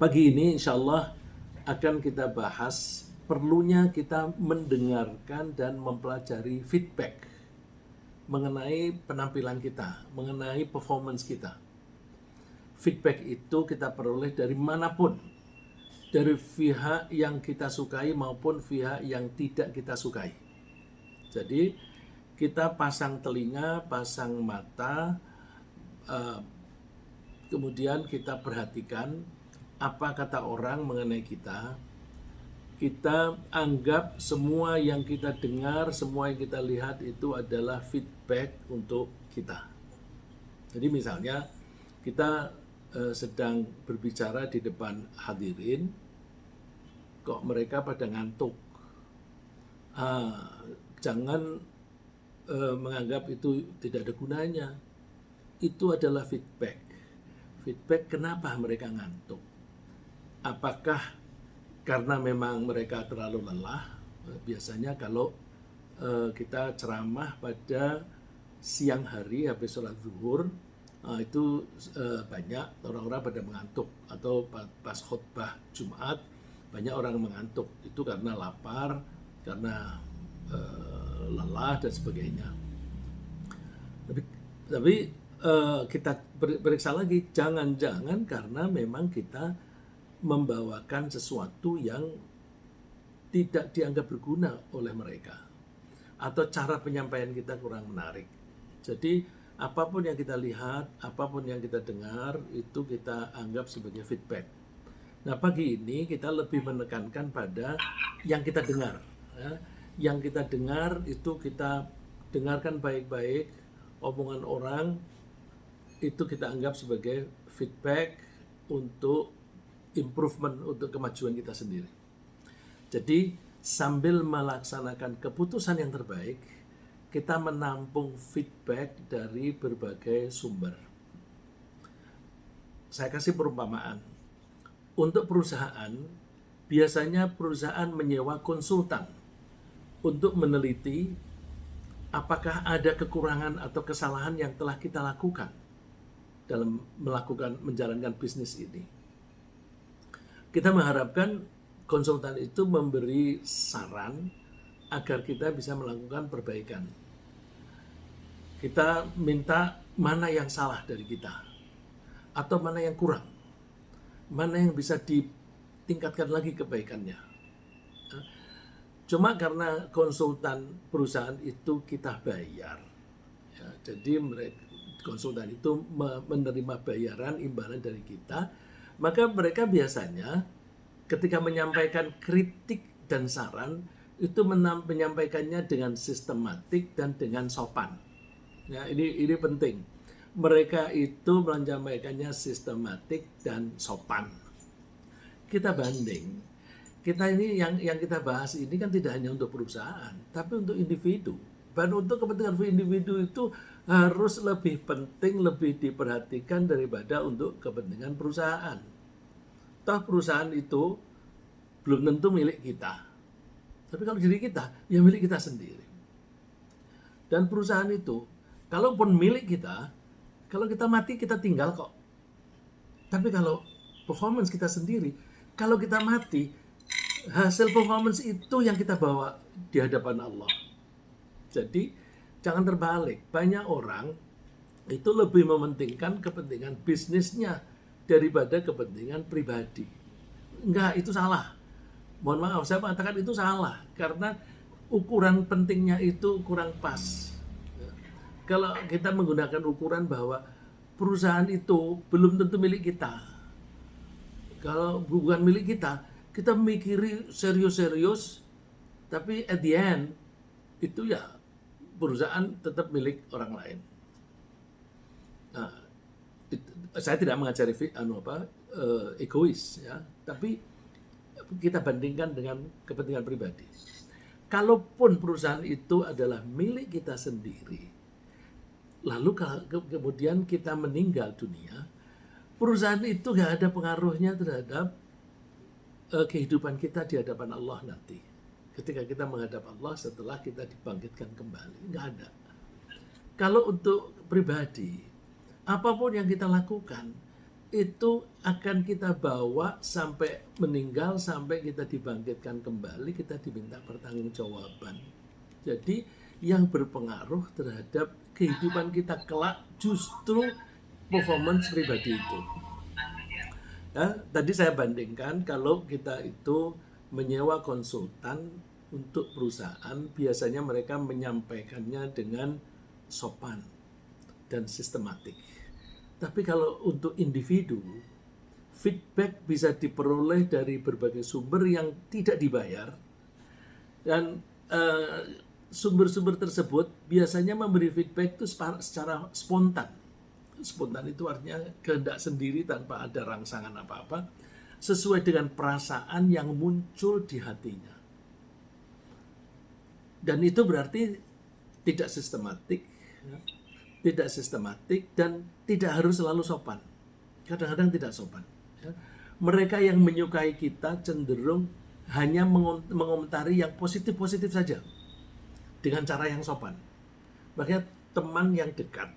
Pagi ini insya Allah akan kita bahas perlunya kita mendengarkan dan mempelajari feedback mengenai penampilan kita, mengenai performance kita. Feedback itu kita peroleh dari manapun, dari pihak yang kita sukai maupun pihak yang tidak kita sukai. Jadi kita pasang telinga, pasang mata, kemudian kita perhatikan apa kata orang mengenai kita. Kita anggap semua yang kita dengar, semua yang kita lihat itu adalah feedback untuk kita. Jadi misalnya kita sedang berbicara di depan hadirin, kok mereka pada ngantuk. Jangan menganggap itu tidak ada gunanya. Itu adalah feedback. Feedback kenapa mereka ngantuk. Apakah karena memang mereka terlalu lelah? Biasanya kalau kita ceramah pada siang hari habis sholat zuhur, itu banyak orang-orang pada mengantuk, atau pas khutbah Jumat banyak orang mengantuk. Itu karena lapar, karena lelah dan sebagainya. Tapi kita periksa lagi, jangan-jangan karena memang kita membawakan sesuatu yang tidak dianggap berguna oleh mereka, atau cara penyampaian kita kurang menarik. Jadi apapun yang kita lihat, apapun yang kita dengar, itu kita anggap sebagai feedback. Nah, pagi ini kita lebih menekankan pada yang kita dengar. Ya. Yang kita dengar itu kita dengarkan baik-baik, omongan orang itu kita anggap sebagai feedback untuk improvement, untuk kemajuan kita sendiri. Jadi sambil melaksanakan keputusan yang terbaik, kita menampung feedback dari berbagai sumber. Saya kasih perumpamaan. Untuk perusahaan, biasanya perusahaan menyewa konsultan untuk meneliti apakah ada kekurangan atau kesalahan yang telah kita lakukan dalam menjalankan bisnis ini. Kita mengharapkan konsultan itu memberi saran agar kita bisa melakukan perbaikan. Kita minta mana yang salah dari kita, atau mana yang kurang, mana yang bisa ditingkatkan lagi kebaikannya. Cuma karena konsultan perusahaan itu kita bayar, ya, jadi konsultan itu menerima bayaran imbalan dari kita, maka mereka biasanya ketika menyampaikan kritik dan saran itu menyampaikannya dengan sistematik dan dengan sopan. Ya, ini penting. Mereka itu menyampaikannya sistematik dan sopan. Kita banding. Kita ini yang kita bahas ini kan tidak hanya untuk perusahaan, tapi untuk individu. Dan untuk kepentingan individu itu harus lebih penting, lebih diperhatikan daripada untuk kepentingan perusahaan. Toh perusahaan itu belum tentu milik kita. Tapi kalau diri kita, ya milik kita sendiri. Dan perusahaan itu, kalaupun milik kita, kalau kita mati kita tinggal kok. Tapi kalau performance kita sendiri, kalau kita mati, hasil performance itu yang kita bawa di hadapan Allah. Jadi jangan terbalik. Banyak orang itu lebih mementingkan kepentingan bisnisnya daripada kepentingan pribadi. Enggak, itu salah. Mohon maaf, saya mengatakan itu salah karena ukuran pentingnya itu kurang pas. Kalau kita menggunakan ukuran bahwa perusahaan itu belum tentu milik kita. Kalau bukan milik kita, kita mikiri serius-serius, tapi at the end itu ya perusahaan tetap milik orang lain. Nah, saya tidak mengajari egois, ya, tapi kita bandingkan dengan kepentingan pribadi. Kalaupun perusahaan itu adalah milik kita sendiri, lalu kemudian kita meninggal dunia, perusahaan itu nggak ada pengaruhnya terhadap kehidupan kita di hadapan Allah nanti. Ketika kita menghadap Allah setelah kita dibangkitkan kembali, nggak ada. Kalau untuk pribadi, apapun yang kita lakukan, itu akan kita bawa sampai meninggal, sampai kita dibangkitkan kembali, kita diminta pertanggungjawaban. Jadi yang berpengaruh terhadap kehidupan kita kelak justru performance pribadi itu. Ya, tadi saya bandingkan kalau kita itu menyewa konsultan untuk perusahaan, biasanya mereka menyampaikannya dengan sopan dan sistematik. Tapi kalau untuk individu, feedback bisa diperoleh dari berbagai sumber yang tidak dibayar, dan sumber-sumber tersebut biasanya memberi feedback itu secara spontan. Spontan itu artinya kehendak sendiri tanpa ada rangsangan apa-apa, sesuai dengan perasaan yang muncul di hatinya. Dan itu berarti tidak sistematik, dan tidak harus selalu sopan. Kadang-kadang tidak sopan. Mereka yang menyukai kita cenderung hanya mengomentari yang positif-positif saja dengan cara yang sopan. Makanya teman yang dekat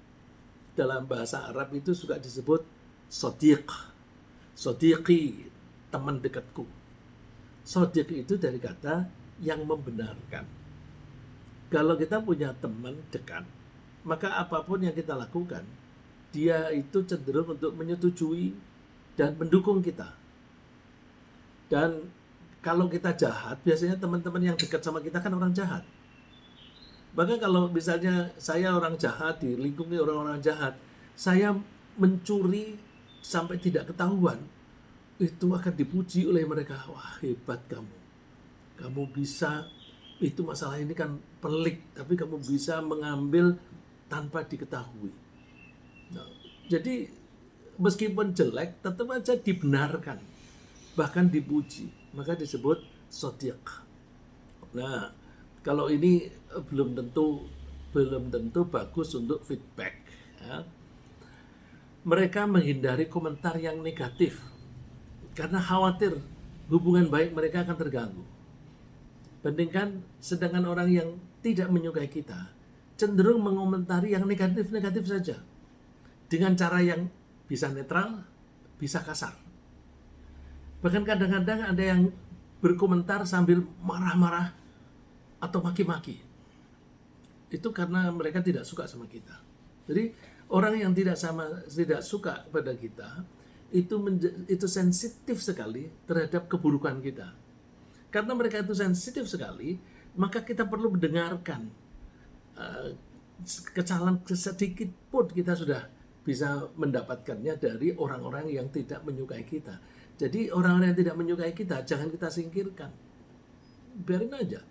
dalam bahasa Arab itu suka disebut sodiq, sodiqi, teman dekatku. Sodiq itu dari kata yang membenarkan. Kalau kita punya teman dekat, maka apapun yang kita lakukan, dia itu cenderung untuk menyetujui dan mendukung kita. Dan kalau kita jahat, biasanya teman-teman yang dekat sama kita kan orang jahat. Bahkan kalau misalnya saya orang jahat, dilingkungi orang-orang jahat, saya mencuri sampai tidak ketahuan, itu akan dipuji oleh mereka. Wah, hebat kamu. Kamu bisa, itu masalah ini kan pelik, tapi kamu bisa mengambil tanpa diketahui. Nah, jadi meskipun jelek, tetap aja dibenarkan, bahkan dipuji. Maka disebut sodiq. Nah, kalau ini belum tentu bagus untuk feedback. Ya. Mereka menghindari komentar yang negatif karena khawatir hubungan baik mereka akan terganggu. Bandingkan sedangkan orang yang tidak menyukai kita cenderung mengomentari yang negatif-negatif saja dengan cara yang bisa netral, bisa kasar. Bahkan kadang-kadang ada yang berkomentar sambil marah-marah atau maki-maki. Itu karena mereka tidak suka sama kita. Jadi orang yang tidak suka pada kita itu sensitif sekali terhadap keburukan kita. Karena mereka itu sensitif sekali, maka kita perlu mendengarkan kesalahan sedikit pun kita sudah bisa mendapatkannya dari orang-orang yang tidak menyukai kita. Jadi orang-orang yang tidak menyukai kita jangan kita singkirkan, biarin aja.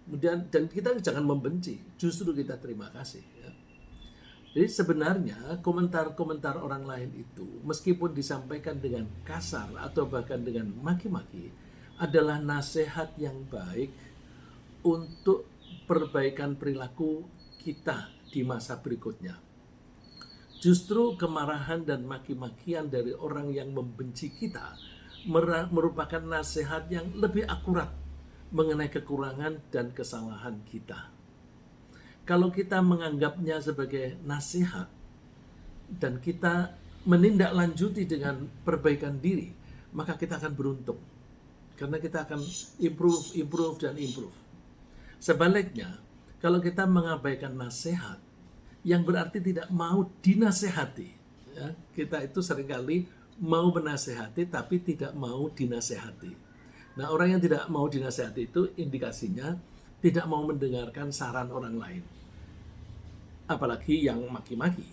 Kemudian dan kita jangan membenci, justru kita terima kasih. Ya. Jadi sebenarnya komentar-komentar orang lain itu meskipun disampaikan dengan kasar atau bahkan dengan maki-maki adalah nasihat yang baik untuk perbaikan perilaku kita di masa berikutnya. Justru kemarahan dan maki-makian dari orang yang membenci kita merupakan nasihat yang lebih akurat mengenai kekurangan dan kesalahan kita. Kalau kita menganggapnya sebagai nasihat dan kita menindaklanjuti dengan perbaikan diri, maka kita akan beruntung. Karena kita akan improve. Sebaliknya, kalau kita mengabaikan nasihat, yang berarti tidak mau dinasehati, ya, kita itu seringkali mau menasehati tapi tidak mau dinasehati. Nah, orang yang tidak mau dinasehati itu indikasinya tidak mau mendengarkan saran orang lain. Apalagi yang maki-maki.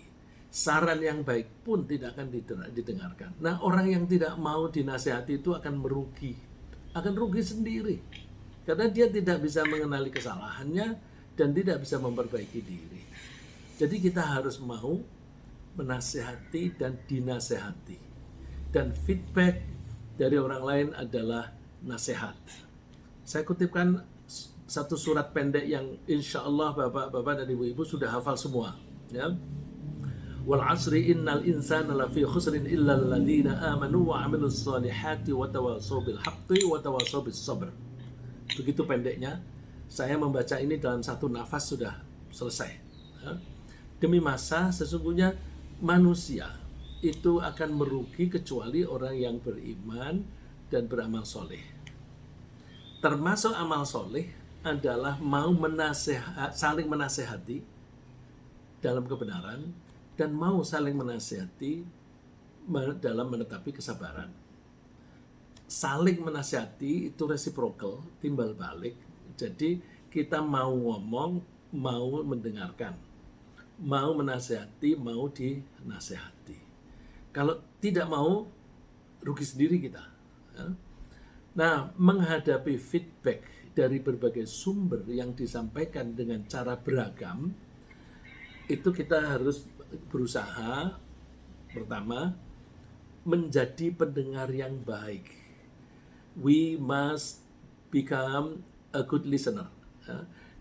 Saran yang baik pun tidak akan didengarkan. Nah, orang yang tidak mau dinasehati itu akan rugi sendiri. Karena dia tidak bisa mengenali kesalahannya dan tidak bisa memperbaiki diri. Jadi kita harus mau menasehati dan dinasehati. Dan feedback dari orang lain adalah nasihat. Saya kutipkan satu surat pendek yang insya Allah bapak-bapak dan ibu-ibu sudah hafal semua. Ya. Wal asri innal insana lafi khusrin illa alladhina amanu wa amilus solihati wa tawasaw bil haqqi wa tawasaw bis sabr. Begitu pendeknya. Saya membaca ini dalam satu nafas sudah selesai. Ya. Demi masa sesungguhnya manusia itu akan merugi kecuali orang yang beriman dan beramal soleh. Termasuk amal soleh adalah mau saling menasehati dalam kebenaran dan mau saling menasehati dalam menetapi kesabaran. Saling menasehati itu reciprocal, timbal balik. Jadi kita mau ngomong, mau mendengarkan, mau menasehati, mau dinasehati. Kalau tidak mau, rugi sendiri kita. Nah, menghadapi feedback dari berbagai sumber yang disampaikan dengan cara beragam, itu kita harus berusaha, pertama, menjadi pendengar yang baik. We must become a good listener.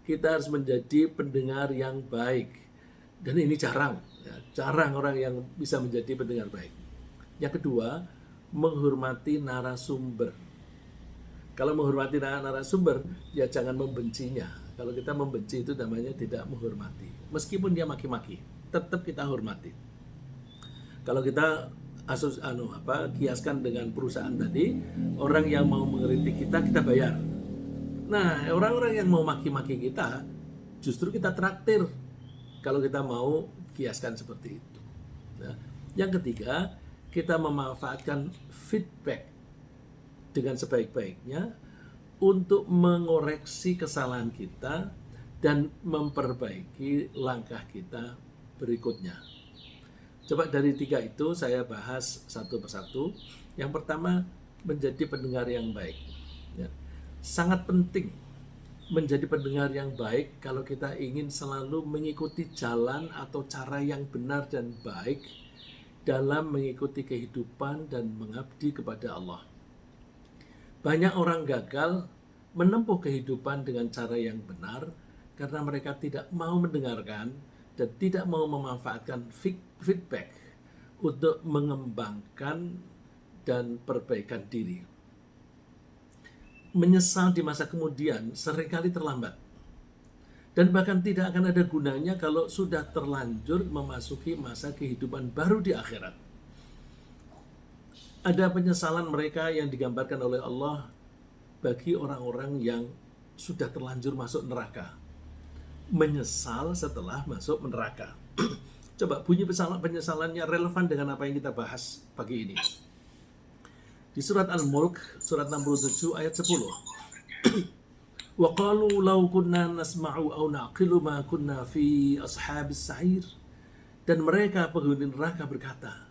Kita harus menjadi pendengar yang baik. Dan ini jarang orang yang bisa menjadi pendengar baik. Yang kedua, menghormati narasumber. Kalau menghormati narasumber, ya jangan membencinya. Kalau kita membenci itu namanya tidak menghormati. Meskipun dia maki-maki, tetap kita hormati. Kalau kita kiaskan dengan perusahaan tadi, orang yang mau mengkritik kita, kita bayar. Nah, orang-orang yang mau maki-maki kita, justru kita traktir. Kalau kita mau kiaskan seperti itu. Nah, yang ketiga, kita memanfaatkan feedback dengan sebaik-baiknya untuk mengoreksi kesalahan kita dan memperbaiki langkah kita berikutnya. Coba dari tiga itu saya bahas satu persatu. Yang pertama, menjadi pendengar yang baik. Ya. Sangat penting menjadi pendengar yang baik kalau kita ingin selalu mengikuti jalan atau cara yang benar dan baik dalam mengikuti kehidupan dan mengabdi kepada Allah. Banyak orang gagal menempuh kehidupan dengan cara yang benar karena mereka tidak mau mendengarkan dan tidak mau memanfaatkan feedback untuk mengembangkan dan perbaikan diri. Menyesal di masa kemudian seringkali terlambat. Dan bahkan tidak akan ada gunanya kalau sudah terlanjur memasuki masa kehidupan baru di akhirat. Ada penyesalan mereka yang digambarkan oleh Allah bagi orang-orang yang sudah terlanjur masuk neraka. Menyesal setelah masuk neraka. Coba bunyi penyesalannya relevan dengan apa yang kita bahas pagi ini. Di surat Al-Mulk, surat 67 ayat 10. Wa qalu law kunna nasma'u aw naqilu ma kunna fi ashabis sa'ir. Dan mereka penghuni neraka berkata,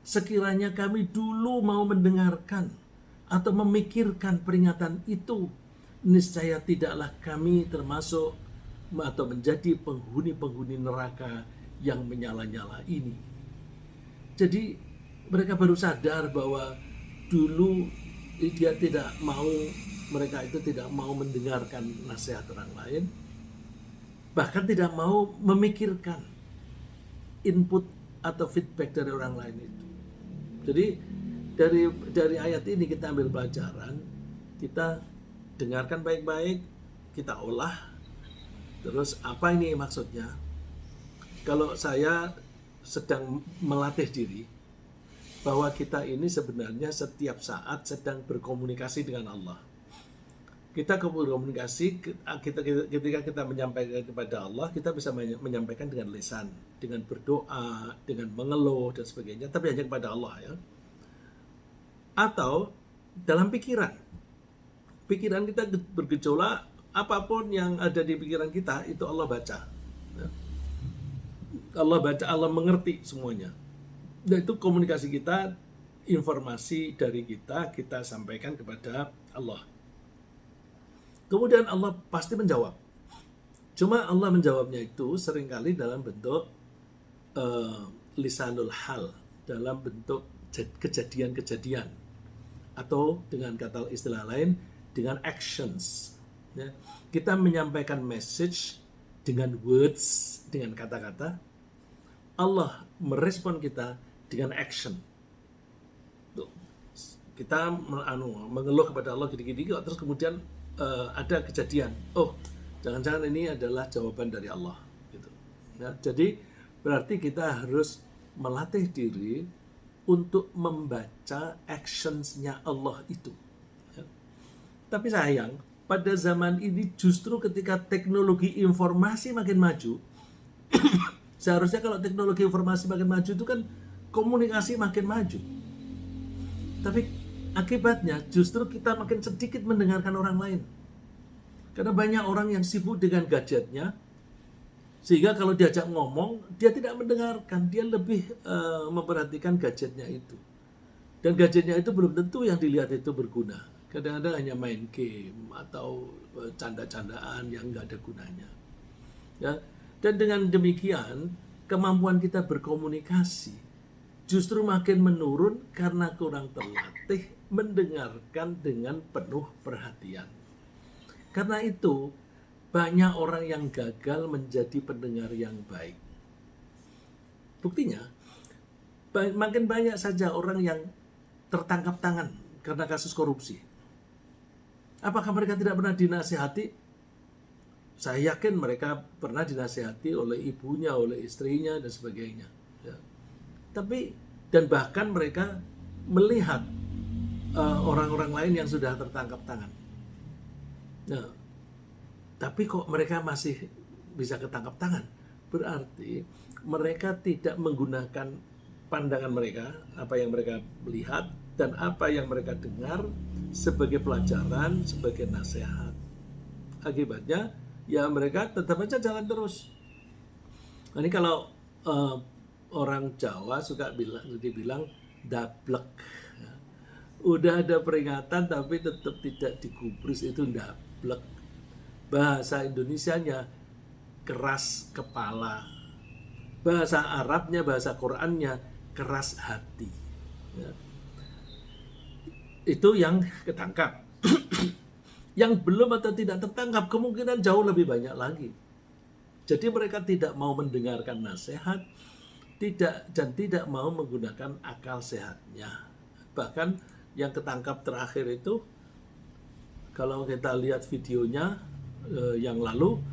sekiranya kami dulu mau mendengarkan atau memikirkan peringatan itu, niscaya tidaklah kami termasuk atau menjadi penghuni-penghuni neraka yang menyala-nyala ini. Jadi mereka baru sadar bahwa dulu mereka itu tidak mau mendengarkan nasihat orang lain, bahkan tidak mau memikirkan input atau feedback dari orang lain itu. Jadi dari ayat ini kita ambil pelajaran, kita dengarkan baik-baik, kita olah. Terus apa ini maksudnya? Kalau saya sedang melatih diri bahwa kita ini sebenarnya setiap saat sedang berkomunikasi dengan Allah. Kita berkomunikasi ketika kita menyampaikan kepada Allah, kita bisa menyampaikan dengan lisan, dengan berdoa, dengan mengeluh dan sebagainya, tapi hanya kepada Allah ya. Atau dalam pikiran. Pikiran kita bergejolak, apapun yang ada di pikiran kita itu Allah baca. Ya. Allah baca, Allah mengerti semuanya. Dan itu komunikasi kita, informasi dari kita sampaikan kepada Allah. Kemudian Allah pasti menjawab. Cuma Allah menjawabnya itu seringkali dalam bentuk lisanul hal, dalam bentuk kejadian-kejadian. Atau dengan kata istilah lain, dengan actions. Ya. Kita menyampaikan message dengan words, dengan kata-kata. Allah merespon kita dengan action. Kita mengeluh kepada Allah gini-gini, terus kemudian ada kejadian. Oh, jangan-jangan ini adalah jawaban dari Allah. Gitu. Ya, jadi berarti kita harus melatih diri untuk membaca actions-nya Allah itu. Ya. Tapi sayang, pada zaman ini justru ketika teknologi informasi makin maju, seharusnya kalau teknologi informasi makin maju itu kan komunikasi makin maju. Tapi akibatnya justru kita makin sedikit mendengarkan orang lain. Karena banyak orang yang sibuk dengan gadgetnya, sehingga kalau diajak ngomong, dia tidak mendengarkan, dia lebih memperhatikan gadgetnya itu. Dan gadgetnya itu belum tentu yang dilihat itu berguna. Kadang-kadang hanya main game atau canda-candaan yang nggak ada gunanya. Ya. Dan dengan demikian, kemampuan kita berkomunikasi justru makin menurun karena kurang terlatih mendengarkan dengan penuh perhatian. Karena itu, banyak orang yang gagal menjadi pendengar yang baik. Buktinya, makin banyak saja orang yang tertangkap tangan karena kasus korupsi. Apakah mereka tidak pernah dinasihati? Saya yakin mereka pernah dinasihati oleh ibunya, oleh istrinya, dan sebagainya. Ya. Tapi, dan bahkan mereka melihat orang-orang lain yang sudah tertangkap tangan. Nah, tapi kok mereka masih bisa ketangkap tangan? Berarti mereka tidak menggunakan pandangan mereka, apa yang mereka lihat, dan apa yang mereka dengar sebagai pelajaran, sebagai nasihat. Akibatnya, ya mereka tetap aja jalan terus. Nah, ini kalau orang Jawa suka dibilang dablek. Ya. Udah ada peringatan tapi tetap tidak digubris, itu dablek. Bahasa Indonesianya keras kepala. Bahasa Arabnya, bahasa Qurannya keras hati. Ya. Itu yang ketangkap. Yang belum atau tidak tertangkap kemungkinan jauh lebih banyak lagi. Jadi mereka tidak mau mendengarkan nasihat, tidak mau menggunakan akal sehatnya. Bahkan yang ketangkap terakhir itu, kalau kita lihat videonya yang lalu,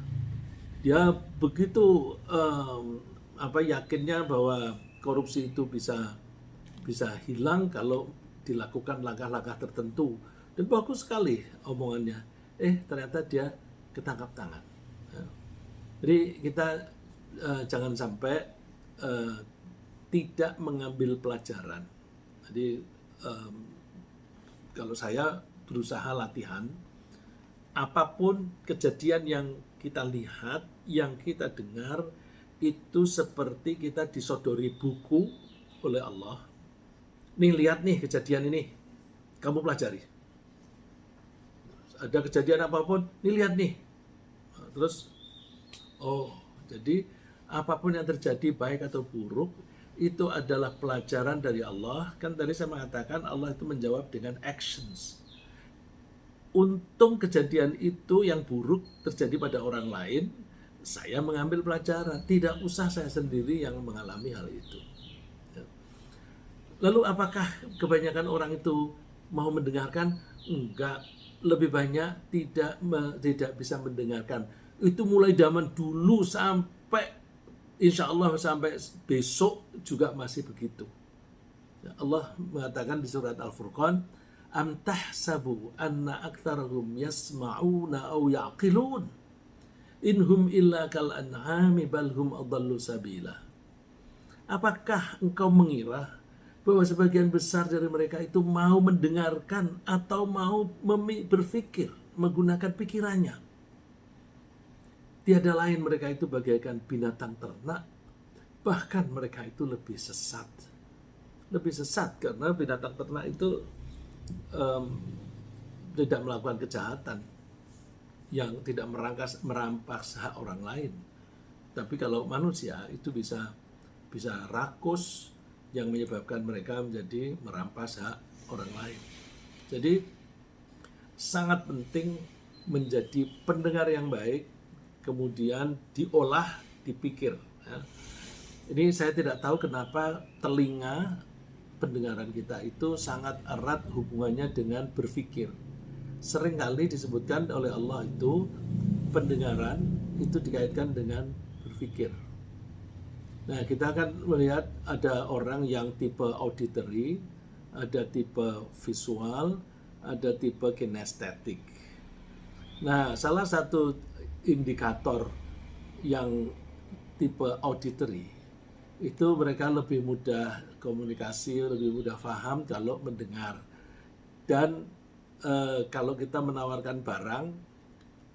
dia begitu yakinnya bahwa korupsi itu bisa hilang kalau dilakukan langkah-langkah tertentu, dan bagus sekali omongannya. Ternyata dia ketangkap tangan. Ya. Jadi kita jangan sampai tidak mengambil pelajaran. Jadi kalau saya berusaha latihan, apapun kejadian yang kita lihat, yang kita dengar, itu seperti kita disodori buku oleh Allah. Nih, lihat nih kejadian ini, kamu pelajari. Ada kejadian apapun, nih lihat nih. Terus, jadi apapun yang terjadi baik atau buruk, itu adalah pelajaran dari Allah. Kan tadi saya mengatakan Allah itu menjawab dengan actions. Untung kejadian itu yang buruk terjadi pada orang lain, saya mengambil pelajaran. Tidak usah saya sendiri yang mengalami hal itu. Lalu apakah kebanyakan orang itu mau mendengarkan? Enggak, lebih banyak tidak bisa mendengarkan. Itu mulai zaman dulu sampai insya Allah sampai besok juga masih begitu. Allah mengatakan di surat Al-Furqan, am tahsabu anna aktsarahum yasma'una aw ya'qilun inhum illa kal an'ami bal hum adallu sabila. Apakah engkau mengira bahwa sebagian besar dari mereka itu mau mendengarkan atau mau berpikir, menggunakan pikirannya? Tiada lain mereka itu bagaikan binatang ternak, bahkan mereka itu lebih sesat. Lebih sesat karena binatang ternak itu tidak melakukan kejahatan yang tidak merampas hak orang lain. Tapi kalau manusia itu bisa rakus, yang menyebabkan mereka menjadi merampas hak orang lain. Jadi sangat penting menjadi pendengar yang baik, kemudian diolah, dipikir. Ya. Ini saya tidak tahu kenapa telinga pendengaran kita itu sangat erat hubungannya dengan berpikir. Seringkali disebutkan oleh Allah itu pendengaran itu dikaitkan dengan berpikir. Nah, kita akan melihat ada orang yang tipe auditory, ada tipe visual, ada tipe kinestetik. Nah, salah satu indikator yang tipe auditory itu mereka lebih mudah komunikasi, lebih mudah paham kalau mendengar. Dan kalau kita menawarkan barang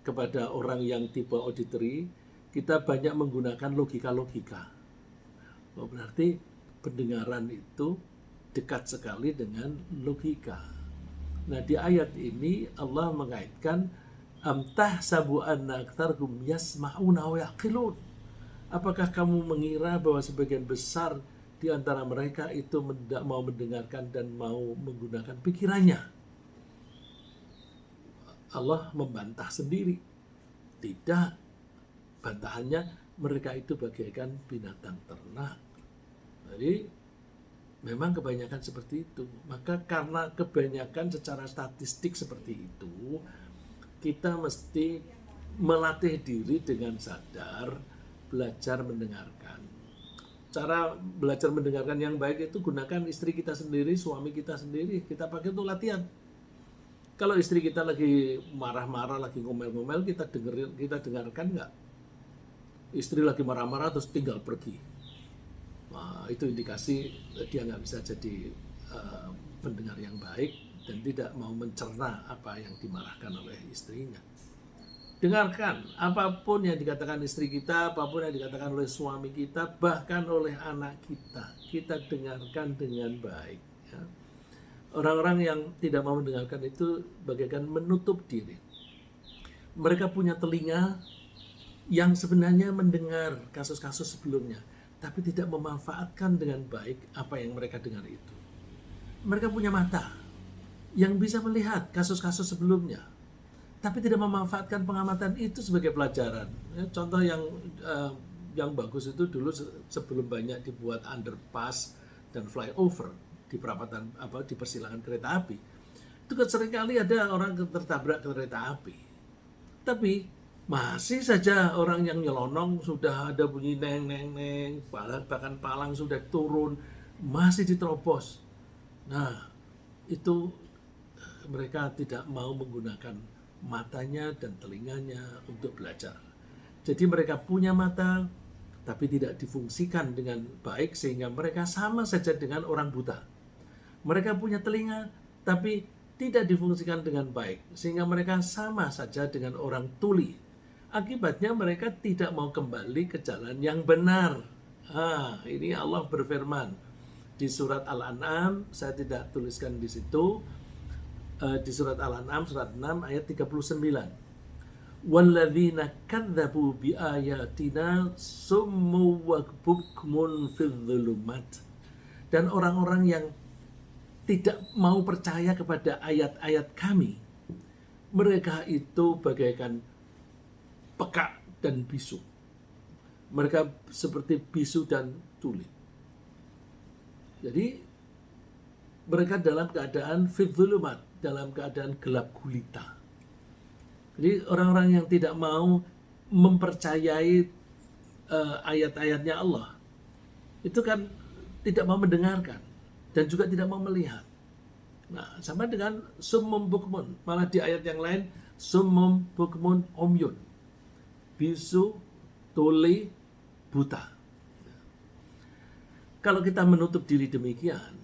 kepada orang yang tipe auditory, kita banyak menggunakan logika-logika. Oh, berarti pendengaran itu dekat sekali dengan logika. Nah, di ayat ini Allah mengaitkan amtah sabu anna aktsarhum yasma'una wa yaqilun. Apakah kamu mengira bahwa sebagian besar di antara mereka itu mau mendengarkan dan mau menggunakan pikirannya? Allah membantah sendiri. Tidak. Bantahannya mereka itu bagaikan binatang ternak. Jadi memang kebanyakan seperti itu. Maka karena kebanyakan secara statistik seperti itu, kita mesti melatih diri dengan sadar belajar mendengarkan. Cara belajar mendengarkan yang baik itu gunakan istri kita sendiri, suami kita sendiri. Kita pakai untuk latihan. Kalau istri kita lagi marah-marah, lagi ngomel-ngomel, kita dengarkan nggak? Istri lagi marah-marah terus tinggal pergi. Nah, itu indikasi dia nggak bisa jadi pendengar yang baik dan tidak mau mencerna apa yang dimarahkan oleh istrinya. Dengarkan apapun yang dikatakan istri kita, apapun yang dikatakan oleh suami kita, bahkan oleh anak kita dengarkan dengan baik. Ya. Orang-orang yang tidak mau mendengarkan itu bagaikan menutup diri. Mereka punya telinga yang sebenarnya mendengar kasus-kasus sebelumnya, tapi tidak memanfaatkan dengan baik apa yang mereka dengar itu. Mereka punya mata yang bisa melihat kasus-kasus sebelumnya, tapi tidak memanfaatkan pengamatan itu sebagai pelajaran. Ya, contoh yang bagus itu dulu sebelum banyak dibuat underpass dan flyover di perapatan di persilangan kereta api. Itu kan seringkali ada orang tertabrak kereta api. Tapi masih saja orang yang nyelonong sudah ada bunyi neng neng neng, bahkan palang sudah turun, masih diterobos. Nah, itu mereka tidak mau menggunakan matanya dan telinganya untuk belajar. Jadi mereka punya mata, tapi tidak difungsikan dengan baik sehingga mereka sama saja dengan orang buta. Mereka punya telinga, tapi tidak difungsikan dengan baik sehingga mereka sama saja dengan orang tuli. Akibatnya mereka tidak mau kembali ke jalan yang benar. Ini Allah berfirman di surat Al-An'am, saya tidak tuliskan di situ. Di surat Al-An'am surat 6 ayat 39. Walladzina kadzdzabu biayatina summu wa bukmun fil dhulumat. Dan orang-orang yang tidak mau percaya kepada ayat-ayat kami, mereka itu bagaikan peka dan bisu. Mereka seperti bisu dan tuli. Jadi mereka dalam keadaan fidzulumat, dalam keadaan gelap gulita. Jadi orang-orang yang tidak mau mempercayai ayat-ayatnya Allah, itu kan tidak mau mendengarkan dan juga tidak mau melihat. Nah, sama dengan summum bukmun, malah di ayat yang lain summum bukmun umyun, bisu, tuli, buta. Kalau kita menutup diri demikian,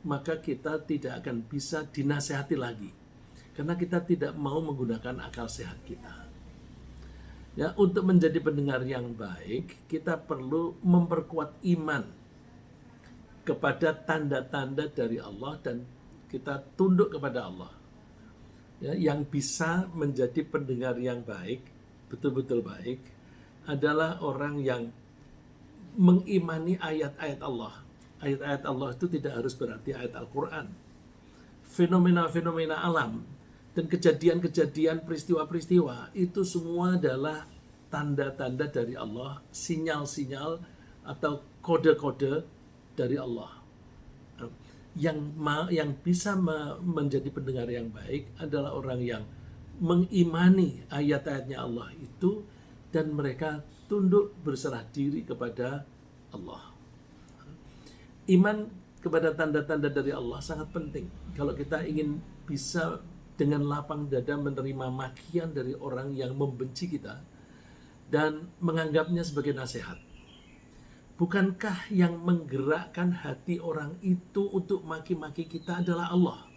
maka kita tidak akan bisa dinasehati lagi, karena kita tidak mau menggunakan akal sehat kita. Ya, untuk menjadi pendengar yang baik, kita perlu memperkuat iman kepada tanda-tanda dari Allah dan kita tunduk kepada Allah. Ya, yang bisa menjadi pendengar yang baik, betul-betul baik, adalah orang yang mengimani ayat-ayat Allah. Ayat-ayat Allah itu tidak harus berarti ayat Al-Quran. Fenomena-fenomena alam dan kejadian-kejadian, peristiwa-peristiwa itu semua adalah tanda-tanda dari Allah, sinyal-sinyal atau kode-kode dari Allah. Yang bisa menjadi pendengar yang baik adalah orang yang mengimani ayat-ayatnya Allah itu dan mereka tunduk berserah diri kepada Allah. Iman kepada tanda-tanda dari Allah sangat penting. Kalau kita ingin bisa dengan lapang dada menerima makian dari orang yang membenci kita dan menganggapnya sebagai nasihat. Bukankah yang menggerakkan hati orang itu untuk maki-maki kita adalah Allah?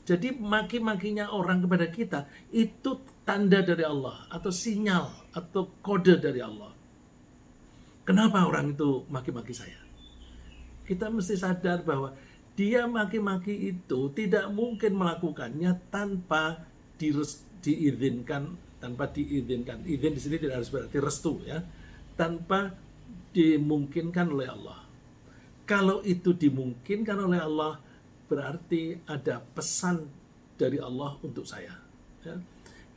Jadi maki-makinya orang kepada kita itu tanda dari Allah atau sinyal atau kode dari Allah. Kenapa orang itu maki-maki saya? Kita mesti sadar bahwa dia maki-maki itu tidak mungkin melakukannya tanpa diizinkan, Izin di sini tidak harus berarti restu ya. Tanpa dimungkinkan oleh Allah. Kalau itu dimungkinkan oleh Allah, berarti ada pesan dari Allah untuk saya. Ya.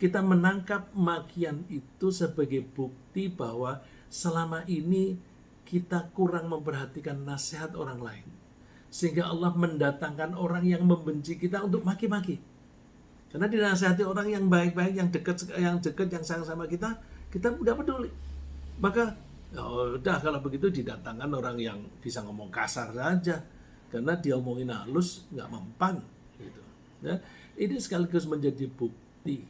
Kita menangkap makian itu sebagai bukti bahwa selama ini kita kurang memperhatikan nasihat orang lain. Sehingga Allah mendatangkan orang yang membenci kita untuk maki-maki. Karena dinasihati orang yang baik-baik, yang dekat, yang sayang sama kita nggak peduli. Maka udah kalau begitu didatangkan orang yang bisa ngomong kasar saja. Karena dia omongin halus, nggak mempan. Gitu. Ya, ini sekaligus menjadi bukti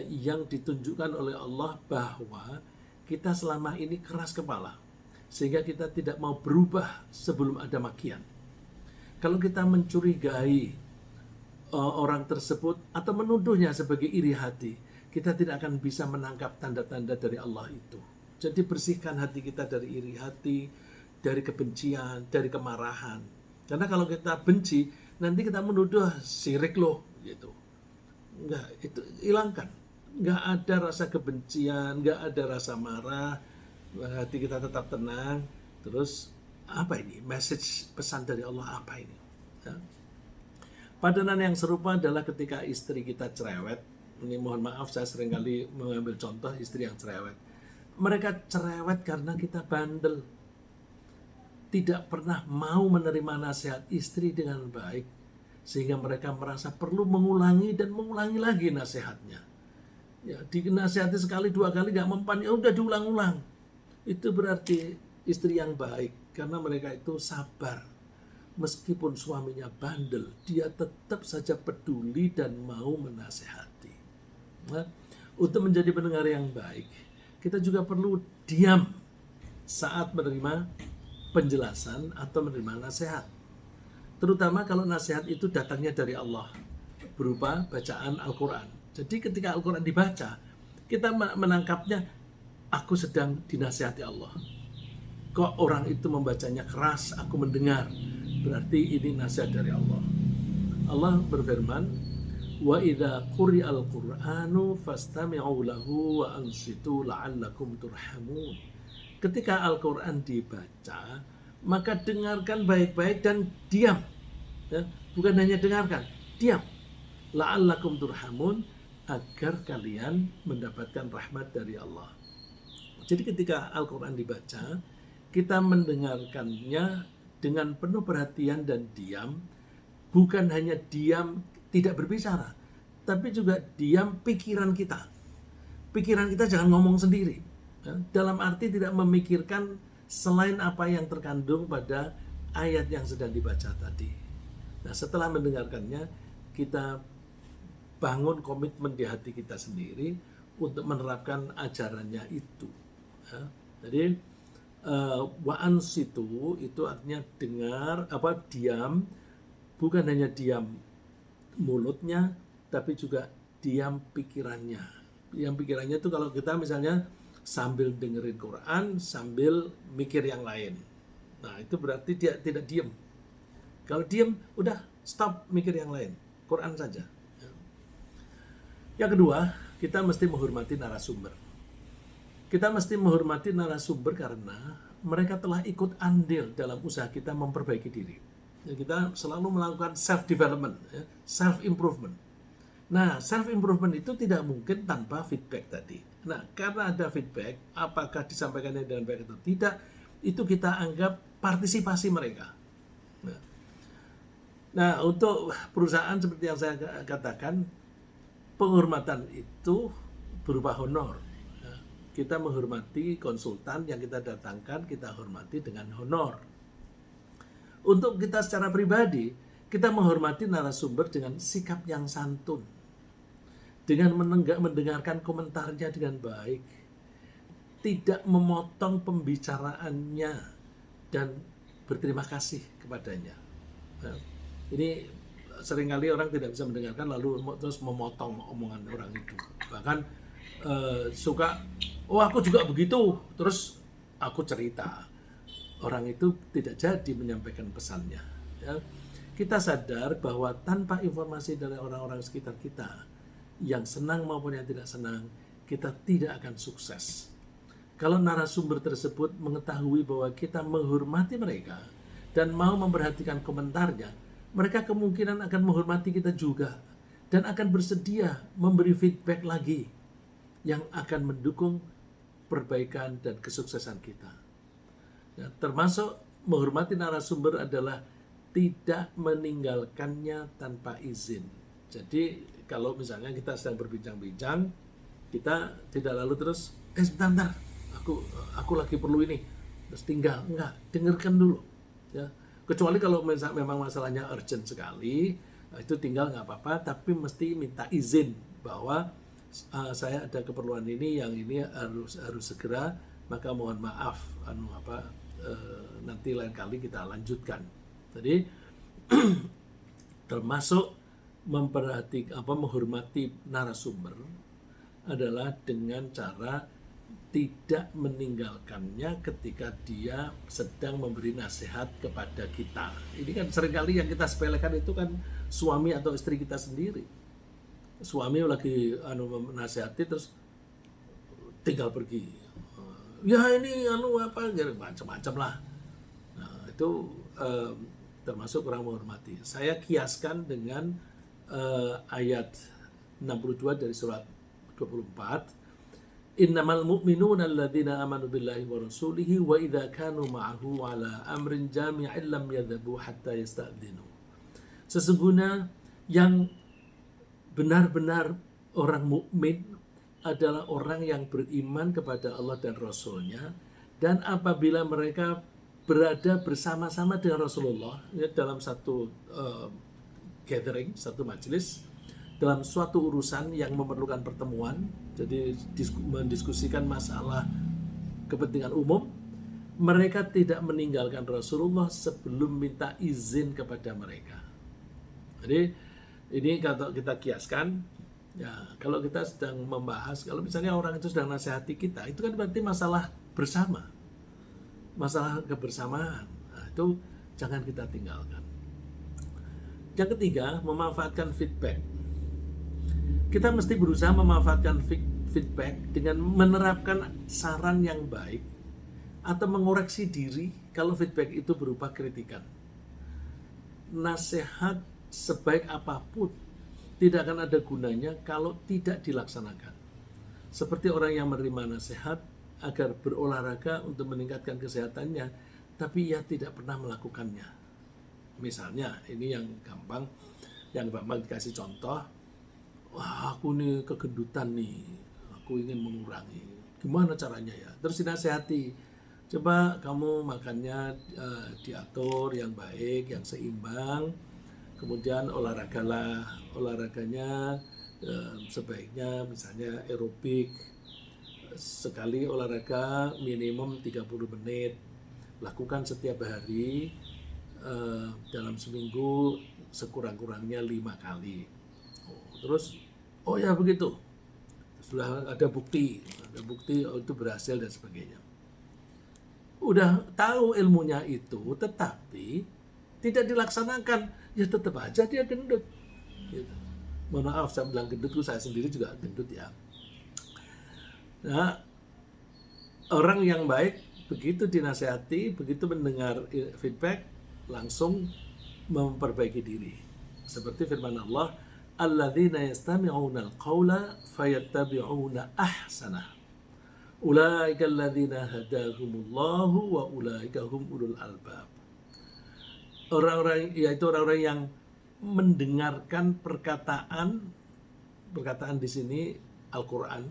yang ditunjukkan oleh Allah bahwa kita selama ini keras kepala. Sehingga kita tidak mau berubah sebelum ada makian. Kalau kita mencurigai orang tersebut atau menuduhnya sebagai iri hati, kita tidak akan bisa menangkap tanda-tanda dari Allah itu. Jadi bersihkan hati kita dari iri hati, dari kebencian, dari kemarahan. Karena kalau kita benci, nanti kita menuduh sirik loh, gitu. Enggak, itu hilangkan. Enggak ada rasa kebencian, enggak ada rasa marah. Hati kita tetap tenang. Terus apa ini? Message pesan dari Allah apa ini? Ya. Padanan yang serupa adalah ketika istri kita cerewet. Ini mohon maaf saya seringkali mengambil contoh istri yang cerewet. Mereka cerewet karena kita bandel. Tidak pernah mau menerima nasihat istri dengan baik. Sehingga mereka merasa perlu mengulangi dan mengulangi lagi nasihatnya. Ya, dinasihati sekali dua kali gak mempan, ya udah diulang-ulang. Itu berarti istri yang baik. Karena mereka itu sabar. Meskipun suaminya bandel, dia tetap saja peduli dan mau menasehati. Nah, untuk menjadi pendengar yang baik, kita juga perlu diam saat menerima penjelasan atau menerima nasihat. Terutama kalau nasihat itu datangnya dari Allah, berupa bacaan Al-Quran. Jadi ketika Al-Quran dibaca, kita menangkapnya, aku sedang dinasihati Allah. Kok orang itu membacanya keras, aku mendengar. Berarti ini nasihat dari Allah. Allah berfirman, wa idza quri'al Qur'anu fastami'u lahu wa ansitu la'allakum turhamun. Ketika Al-Quran dibaca, maka dengarkan baik-baik dan diam. Ya, bukan hanya dengarkan, diam. La'allakum turhamun, agar kalian mendapatkan rahmat dari Allah. Jadi ketika Al-Quran dibaca, kita mendengarkannya dengan penuh perhatian dan diam. Bukan hanya diam tidak berbicara, tapi juga diam pikiran kita. Pikiran kita jangan ngomong sendiri. Dalam arti tidak memikirkan selain apa yang terkandung pada ayat yang sedang dibaca tadi. Nah, setelah mendengarkannya, kita bangun komitmen di hati kita sendiri untuk menerapkan ajarannya itu. Ya, jadi wa'an situ itu artinya dengar, diam, bukan hanya diam mulutnya, tapi juga diam pikirannya. Diam pikirannya itu kalau kita misalnya sambil dengerin Quran, sambil mikir yang lain. Nah, itu berarti dia tidak diam. Kalau diam, udah stop mikir yang lain. Quran saja. Yang kedua, kita mesti menghormati narasumber. Kita mesti menghormati narasumber karena mereka telah ikut andil dalam usaha kita memperbaiki diri. Kita selalu melakukan self-development, self-improvement. Nah, self-improvement itu tidak mungkin tanpa feedback tadi. Nah, karena ada feedback, apakah disampaikannya dengan baik atau tidak, itu kita anggap partisipasi mereka. Nah, untuk perusahaan seperti yang saya katakan, penghormatan itu berupa honor. kita menghormati konsultan yang kita datangkan, kita hormati dengan honor. Untuk kita secara pribadi, kita menghormati narasumber dengan sikap yang santun, dengan mendengarkan komentarnya dengan baik, tidak memotong pembicaraannya, dan berterima kasih kepadanya. Nah, ini seringkali orang tidak bisa mendengarkan lalu terus memotong omongan orang itu. Bahkan suka, oh aku juga begitu, terus aku cerita. Orang itu tidak jadi menyampaikan pesannya. Ya. Kita sadar bahwa tanpa informasi dari orang-orang sekitar kita, yang senang maupun yang tidak senang, kita tidak akan sukses. Kalau narasumber tersebut mengetahui bahwa kita menghormati mereka dan mau memperhatikan komentarnya, mereka kemungkinan akan menghormati kita juga dan akan bersedia memberi feedback lagi yang akan mendukung perbaikan dan kesuksesan kita. Ya, termasuk menghormati narasumber adalah tidak meninggalkannya tanpa izin. Jadi kalau misalnya kita sedang berbincang-bincang, kita tidak lalu terus, sebentar, aku lagi perlu ini, terus tinggal, enggak, dengarkan dulu. Ya. Kecuali kalau memang masalahnya urgent sekali, itu tinggal nggak apa-apa, tapi mesti minta izin bahwa saya ada keperluan ini, yang ini harus segera, maka mohon maaf, nanti lain kali kita lanjutkan. Jadi termasuk menghormati narasumber adalah dengan cara tidak meninggalkannya ketika dia sedang memberi nasihat kepada kita. Ini kan seringkali yang kita sepelekan itu kan suami atau istri kita sendiri. Suami lagi menasihati terus tinggal pergi. Ya ini macam-macam lah. Nah, itu termasuk kurang menghormati. Saya kiaskan dengan ayat 62 dari surat 24. Innamal mu'minuna alladzina amanu billahi wa rasulihi wa idza kanu ma'ahu ala amrin jami'in lam yadhabu hatta yasta'dhinu. Sesungguhnya yang benar-benar orang mukmin adalah orang yang beriman kepada Allah dan Rasul-Nya, dan apabila mereka berada bersama-sama dengan Rasulullah ya, dalam satu gathering, satu majelis, dalam suatu urusan yang memerlukan pertemuan, jadi mendiskusikan masalah kepentingan umum, mereka tidak meninggalkan Rasulullah sebelum minta izin kepada mereka. Jadi ini kalau kita kiaskan, ya kalau kita sedang membahas, kalau misalnya orang itu sedang nasihati kita, itu kan berarti masalah bersama, masalah kebersamaan. Nah, itu jangan kita tinggalkan. Yang ketiga, memanfaatkan feedback. Kita mesti berusaha memanfaatkan feedback dengan menerapkan saran yang baik atau mengoreksi diri kalau feedback itu berupa kritikan. Nasihat sebaik apapun tidak akan ada gunanya kalau tidak dilaksanakan. Seperti orang yang menerima nasihat agar berolahraga untuk meningkatkan kesehatannya, tapi ia tidak pernah melakukannya. Misalnya, ini yang gampang dikasih contoh, wah aku nih kegendutan nih, aku ingin mengurangi, gimana caranya ya? Terus dinasehati, coba kamu makannya diatur yang baik, yang seimbang, kemudian olahraganya sebaiknya misalnya aerobik, sekali olahraga minimum 30 menit, lakukan setiap hari, dalam seminggu sekurang-kurangnya 5 kali. Terus, oh ya begitu, sudah ada bukti itu berhasil dan sebagainya. Udah tahu ilmunya itu, tetapi tidak dilaksanakan, ya tetap aja dia gendut. Gitu. Mohon maaf saya bilang gendut, saya sendiri juga gendut ya. Nah, orang yang baik begitu dinasihati, begitu mendengar feedback, langsung memperbaiki diri. Seperti firman Allah, alladzina yastami'una al-qawla fayattabi'una ahsanah. Ulaika alladzina hadahumullahu wa ulaika hum ulul albab. Orang-orang yang mendengarkan perkataan di sini Al-Qur'an,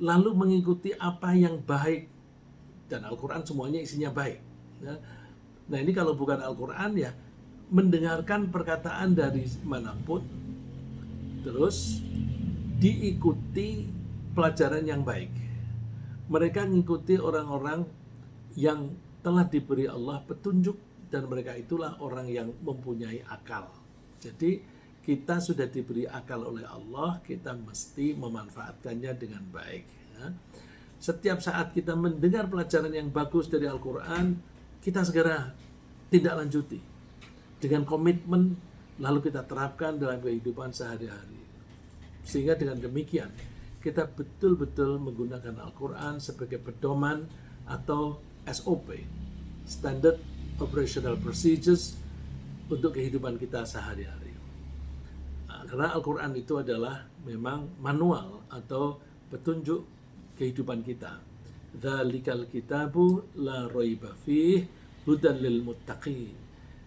lalu mengikuti apa yang baik, dan Al-Quran semuanya isinya baik. Ya. Nah ini kalau bukan Al-Quran ya mendengarkan perkataan dari manapun, terus diikuti pelajaran yang baik. Mereka mengikuti orang-orang yang telah diberi Allah petunjuk, dan mereka itulah orang yang mempunyai akal. Jadi kita sudah diberi akal oleh Allah, kita mesti memanfaatkannya dengan baik. Ya. Setiap saat kita mendengar pelajaran yang bagus dari Al-Quran, kita segera tindak lanjuti dengan komitmen, lalu kita terapkan dalam kehidupan sehari-hari. Sehingga dengan demikian kita betul-betul menggunakan Al-Quran sebagai pedoman atau SOP, Standard Operational Procedures, untuk kehidupan kita sehari-hari. Karena Al-Quran itu adalah memang manual atau petunjuk kehidupan kita. Dzalikal kitabu la raiba fih hudan lil muttaqin.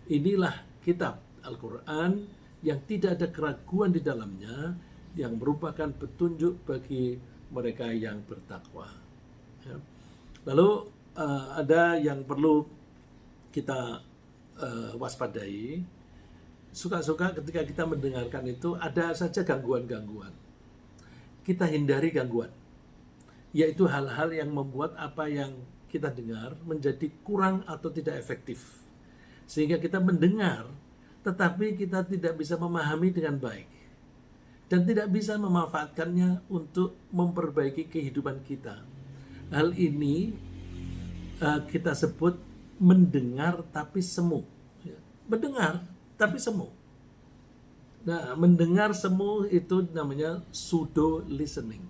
Inilah kitab Al-Quran yang tidak ada keraguan di dalamnya, yang merupakan petunjuk bagi mereka yang bertakwa. Ya. Lalu ada yang perlu kita waspadai. Suka-suka ketika kita mendengarkan itu ada saja gangguan-gangguan. Kita hindari gangguan, yaitu hal-hal yang membuat apa yang kita dengar menjadi kurang atau tidak efektif. Sehingga kita mendengar, tetapi kita tidak bisa memahami dengan baik, dan tidak bisa memanfaatkannya untuk memperbaiki kehidupan kita. Hal ini kita sebut mendengar tapi semu. Mendengar tapi semu. Nah, mendengar semu itu namanya pseudo listening.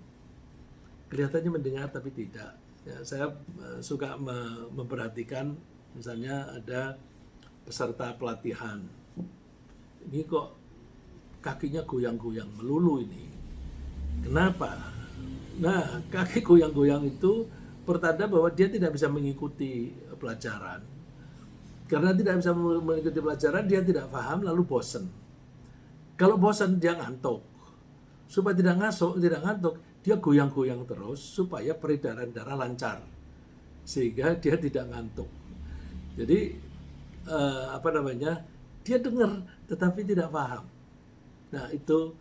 Kelihatannya mendengar tapi tidak. Ya, saya suka memperhatikan, misalnya ada peserta pelatihan. Ini kok kakinya goyang-goyang melulu ini. Kenapa? Nah, kaki goyang-goyang itu pertanda bahwa dia tidak bisa mengikuti pelajaran. Karena tidak bisa mengikuti pelajaran, dia tidak paham, lalu bosan. Kalau bosan, dia ngantuk. Supaya tidak ngantuk, dia goyang-goyang terus supaya peredaran darah lancar, sehingga dia tidak ngantuk. Jadi dia dengar tetapi tidak paham. Nah, itu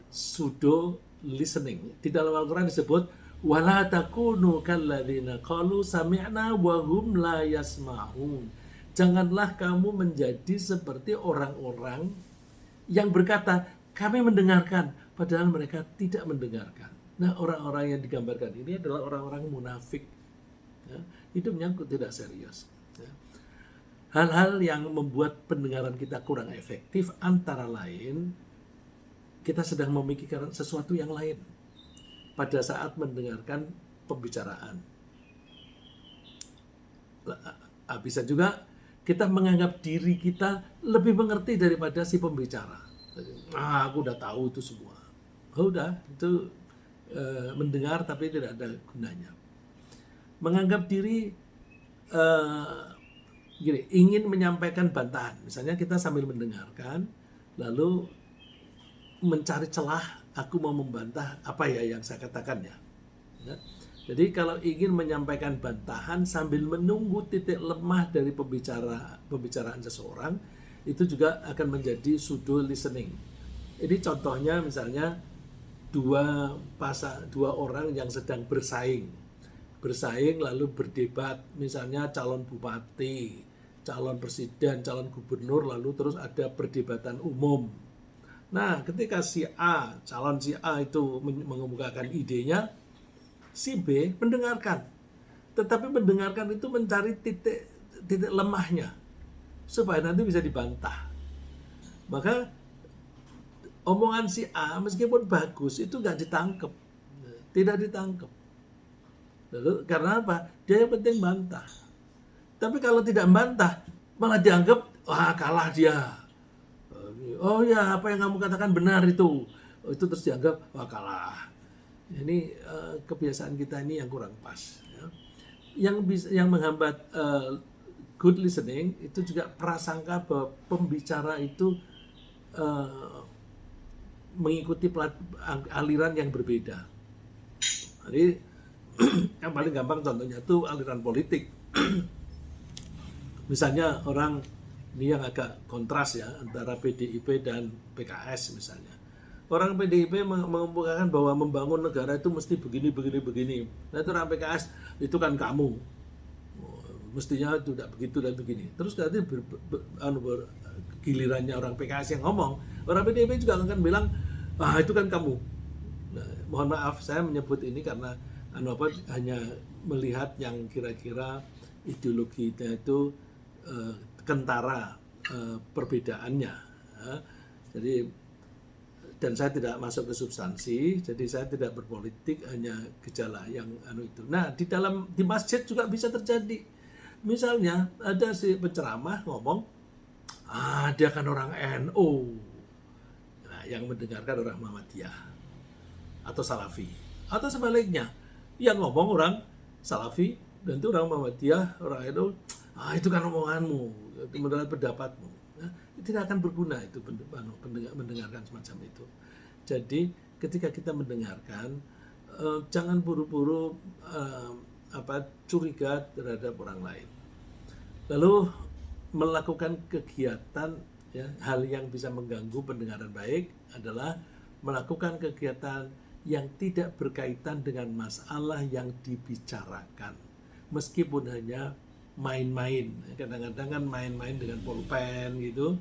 pseudo listening. Di dalam Al-Quran disebut wala takunu kalladzina qalu sami'na wa hum la yasma'un. Janganlah kamu menjadi seperti orang-orang yang berkata kami mendengarkan, padahal mereka tidak mendengarkan. Nah, orang-orang yang digambarkan ini adalah orang-orang munafik. Ya, itu menyangkut tidak serius. Ya. Hal-hal yang membuat pendengaran kita kurang efektif antara lain kita sedang memikirkan sesuatu yang lain pada saat mendengarkan pembicaraan. Bisa juga kita menganggap diri kita lebih mengerti daripada si pembicara. Aku udah tahu itu semua. Udah, itu mendengar tapi tidak ada gunanya. Menganggap diri ingin menyampaikan bantahan. Misalnya kita sambil mendengarkan, lalu mencari celah, aku mau membantah apa ya yang saya katakan ya. Jadi kalau ingin menyampaikan bantahan sambil menunggu titik lemah dari pembicaraan seseorang, itu juga akan menjadi pseudo listening. Ini contohnya misalnya dua orang yang sedang bersaing lalu berdebat, misalnya calon bupati, calon presiden, calon gubernur, lalu terus ada perdebatan umum. Nah, ketika calon si A itu mengemukakan idenya, si B mendengarkan. Tetapi mendengarkan itu mencari titik lemahnya, supaya nanti bisa dibantah. Maka omongan si A meskipun bagus, itu nggak ditangkap. Tidak ditangkap. Lalu karena apa? Dia yang penting bantah. Tapi kalau tidak bantah, malah dianggap, wah kalah dia. Oh ya, apa yang kamu katakan benar itu. Itu terus dianggap, wah kalah. Ini kebiasaan kita ini yang kurang pas. Ya. Yang menghambat good listening itu juga prasangka bahwa pembicara itu mengikuti aliran yang berbeda. Jadi yang paling gampang contohnya itu aliran politik. Misalnya orang ini yang agak kontras ya antara PDIP dan PKS misalnya. Orang PDIP mengemukakan bahwa membangun negara itu mesti begini begini begini. Nah itu orang PKS itu kan kamu. Mestinya tidak begitu dan begini. Terus nanti gilirannya orang PKS yang ngomong, orang PDIP juga akan bilang, ah itu kan kamu. Nah, mohon maaf saya menyebut ini karena hanya melihat yang kira-kira ideologinya itu kentara perbedaannya. Jadi dan saya tidak masuk ke substansi, jadi saya tidak berpolitik, hanya gejala yang itu. Nah di masjid juga bisa terjadi. Misalnya ada si penceramah ngomong, dia kan orang NU, nah, yang mendengarkan orang Muhammadiyah atau Salafi, atau sebaliknya yang ngomong orang Salafi dan itu orang Muhammadiyah, orang NU, itu kan omonganmu, itu menurut pendapatmu. Nah, tidak akan berguna itu mendengarkan semacam itu. Jadi ketika kita mendengarkan, jangan buru-buru curiga terhadap orang lain. Lalu melakukan kegiatan, ya, hal yang bisa mengganggu pendengaran baik adalah melakukan kegiatan yang tidak berkaitan dengan masalah yang dibicarakan, meskipun hanya main-main. Kadang-kadang kan main-main dengan pulpen gitu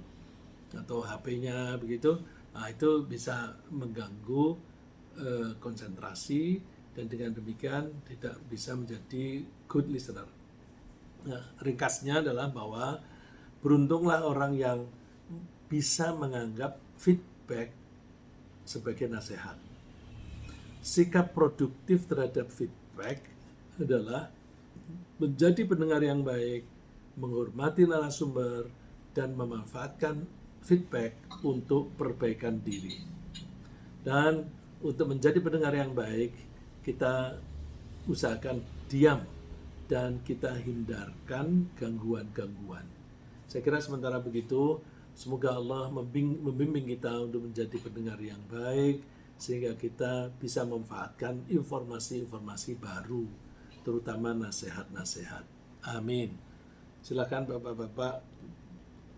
atau HP-nya begitu, itu bisa mengganggu konsentrasi dan dengan demikian tidak bisa menjadi good listener. Nah, ringkasnya adalah bahwa beruntunglah orang yang bisa menganggap feedback sebagai nasihat. Sikap produktif terhadap feedback adalah menjadi pendengar yang baik, menghormati narasumber, dan memanfaatkan feedback untuk perbaikan diri. Dan untuk menjadi pendengar yang baik, kita usahakan diam dan kita hindarkan gangguan-gangguan. Saya kira sementara begitu, semoga Allah membimbing kita untuk menjadi pendengar yang baik, sehingga kita bisa memanfaatkan informasi-informasi baru, terutama nasihat-nasihat. Amin. Silakan Bapak-Bapak